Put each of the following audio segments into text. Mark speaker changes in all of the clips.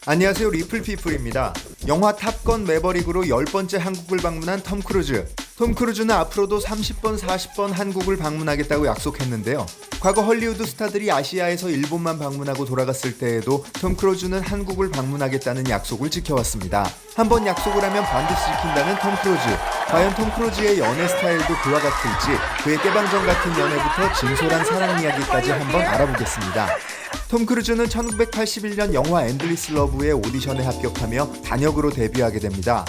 Speaker 1: 안녕하세요, 리플피플입니다. 영화 탑건 매버릭으로 10번째 한국을 방문한 톰 크루즈. 톰 크루즈는 앞으로도 30번, 40번 한국을 방문하겠다고 약속했는데요. 과거 헐리우드 스타들이 아시아에서 일본만 방문하고 돌아갔을 때에도 톰 크루즈는 한국을 방문하겠다는 약속을 지켜왔습니다. 한번 약속을 하면 반드시 지킨다는 톰 크루즈. 과연 톰 크루즈의 연애 스타일도 그와 같을지, 그의 깨방정 같은 연애부터 진솔한 사랑 이야기까지 한번 알아보겠습니다. 톰 크루즈는 1981년 영화 엔드리스 러브의 오디션에 합격하며 단역으로 데뷔하게 됩니다.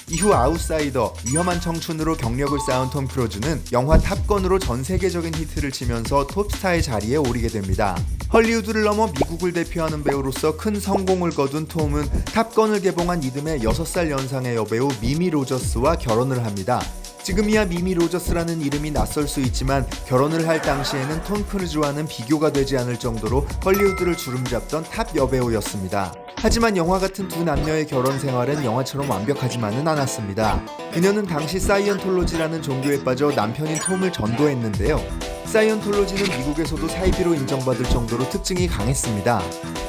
Speaker 1: 이후 아웃사이더, 위험한 청춘으로 경력을 쌓은 톰 크루즈는 영화 탑건으로 전 세계적인 히트를 치면서 톱스타의 자리에 오르게 됩니다. 헐리우드를 넘어 미국을 대표하는 배우로서 큰 성공을 거둔 톰은 탑건을 개봉한 이듬해 6살 연상의 여배우 미미 로저스와 결혼을 합니다. 지금이야 미미 로저스라는 이름이 낯설 수 있지만 결혼을 할 당시에는 톰 크루즈와는 비교가 되지 않을 정도로 헐리우드를 주름잡던 탑 여배우였습니다. 하지만 영화 같은 두 남녀의 결혼 생활은 영화처럼 완벽하지만은 않았습니다. 그녀는 당시 사이언톨로지라는 종교에 빠져 남편인 톰을 전도했는데요. 사이언톨로지는 미국에서도 사이비로 인정받을 정도로 특징이 강했습니다.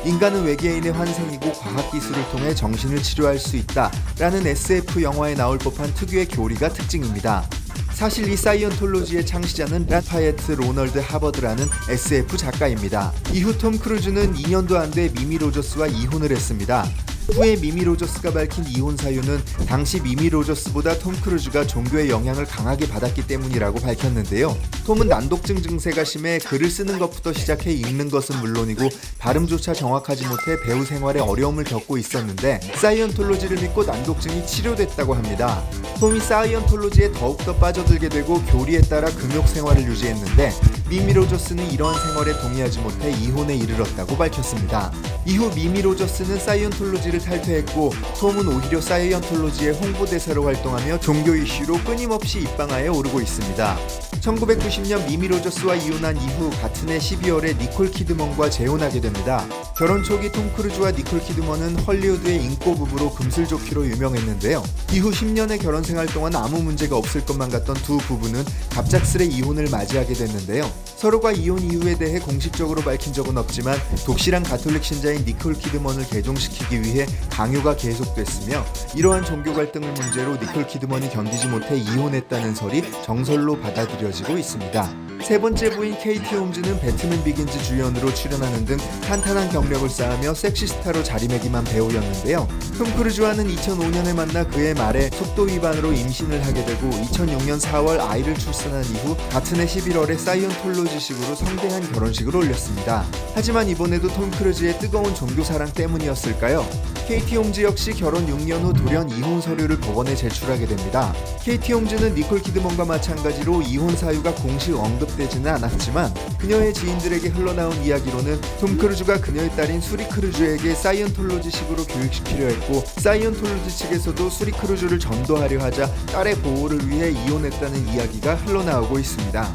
Speaker 1: 인간은 외계인의 환생이고 과학기술을 통해 정신을 치료할 수 있다 라는 SF 영화에 나올 법한 특유의 교리가 특징입니다. 사실 이 사이언톨로지의 창시자는 라파예트 로널드 하버드라는 SF 작가입니다. 이후 톰 크루즈는 2년도 안 돼 미미 로저스와 이혼을 했습니다. 후에 미미 로저스가 밝힌 이혼 사유는 당시 미미 로저스보다 톰 크루즈가 종교의 영향을 강하게 받았기 때문이라고 밝혔는데요. 톰은 난독증 증세가 심해 글을 쓰는 것부터 시작해 읽는 것은 물론이고 발음조차 정확하지 못해 배우 생활에 어려움을 겪고 있었는데 사이언톨로지를 믿고 난독증이 치료됐다고 합니다. 톰이 사이언톨로지에 더욱더 빠져들게 되고 교리에 따라 금욕 생활을 유지했는데 미미 로저스는 이러한 생활에 동의하지 못해 이혼에 이르렀다고 밝혔습니다. 이후 미미 로저스는 사이언톨로지를 탈퇴했고 톰은 오히려 사이언톨로지의 홍보대사로 활동하며 종교 이슈로 끊임없이 입방아에 오르고 있습니다. 1990년 미미 로저스와 이혼한 이후 같은 해 12월에 니콜 키드먼과 재혼하게 됩니다. 결혼 초기 톰 크루즈와 니콜 키드먼은 헐리우드의 인꼬 부부로 금슬좋기로 유명했는데요. 이후 10년의 결혼 생활 동안 아무 문제가 없을 것만 같던 두 부부는 갑작스레 이혼을 맞이하게 됐는데요. 서로가 이혼 이유에 대해 공식적으로 밝힌 적은 없지만 독실한 가톨릭 신자인 니콜 키드먼을 개종시키기 위해 강요가 계속됐으며 이러한 종교 갈등을 문제로 니콜 키드먼이 견디지 못해 이혼했다는 설이 정설로 받아들여지고 있습니다. 세 번째 부인 케이티 홈즈는 배트맨 비긴즈 주연으로 출연하는 등 탄탄한 경력을 쌓으며 섹시스타로 자리매김한 배우였는데요. 톰 크루즈와는 2005년에 만나 그의 말에 속도 위반으로 임신을 하게 되고 2006년 4월 아이를 출산한 이후 같은 해 11월에 사이언톨로지식으로 성대한 결혼식을 올렸습니다. 하지만 이번에도 톰 크루즈의 뜨거운 종교사랑 때문이었을까요? 케이티 홈즈 역시 결혼 6년 후 돌연 이혼 서류를 법원에 제출하게 됩니다. 케이티 홈즈는 니콜 키드먼과 마찬가지로 이혼 사유가 공식 언급되지는 않았지만 그녀의 지인들에게 흘러나온 이야기로는 톰 크루즈가 그녀의 딸인 수리 크루즈에게 사이언톨로지식으로 교육시키려 했고 사이언톨로지 측에서도 수리 크루즈를 전도하려 하자 딸의 보호를 위해 이혼했다는 이야기가 흘러나오고 있습니다.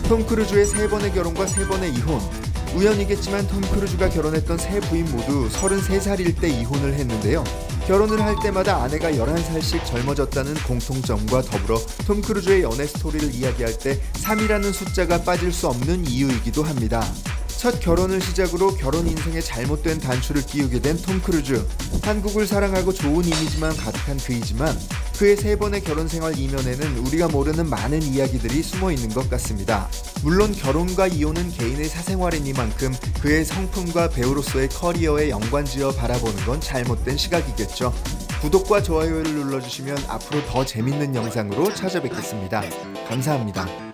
Speaker 1: 톰 크루즈의 3번의 결혼과 3번의 이혼. 우연이겠지만 톰 크루즈가 결혼했던 세 부인 모두 33살일 때 이혼을 했는데요. 결혼을 할 때마다 아내가 11살씩 젊어졌다는 공통점과 더불어 톰 크루즈의 연애 스토리를 이야기할 때 3이라는 숫자가 빠질 수 없는 이유이기도 합니다. 첫 결혼을 시작으로 결혼 인생에 잘못된 단추를 끼우게 된 톰 크루즈. 한국을 사랑하고 좋은 이미지만 가득한 그이지만 그의 3번의 결혼 생활 이면에는 우리가 모르는 많은 이야기들이 숨어 있는 것 같습니다. 물론 결혼과 이혼은 개인의 사생활이니만큼 그의 성품과 배우로서의 커리어에 연관지어 바라보는 건 잘못된 시각이겠죠. 구독과 좋아요를 눌러주시면 앞으로 더 재밌는 영상으로 찾아뵙겠습니다. 감사합니다.